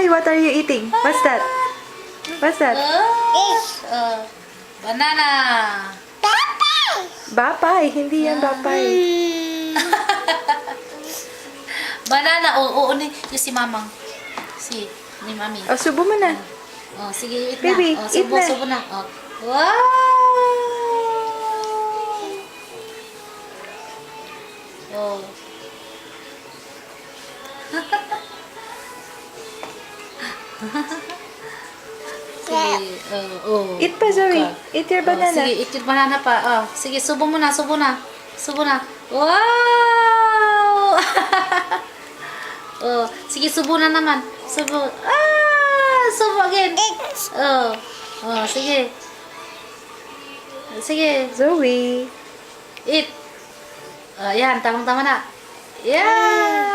Hi, what are you eating? What's that? What's that? Banana. Bapay. Hindi yan bapay. Banana. Oo, yung si mamang. Ni mami. Oh, subo mo na. Oh, sige, eat Baby, na. Oh, eat na. subo na. Oh. Wow! Oh. Sige. Eat pa, Zoe. Eat your banana. Sige, eat your banana pa. Oh, sige, subo mo na, subo na. Subo na. Wow! Oh, sige, subo na naman. Subo. Subo again. Oh. Oh, sige. Sige. Zoe. Eat. Oh, yan, tamang-tama na. Yeah!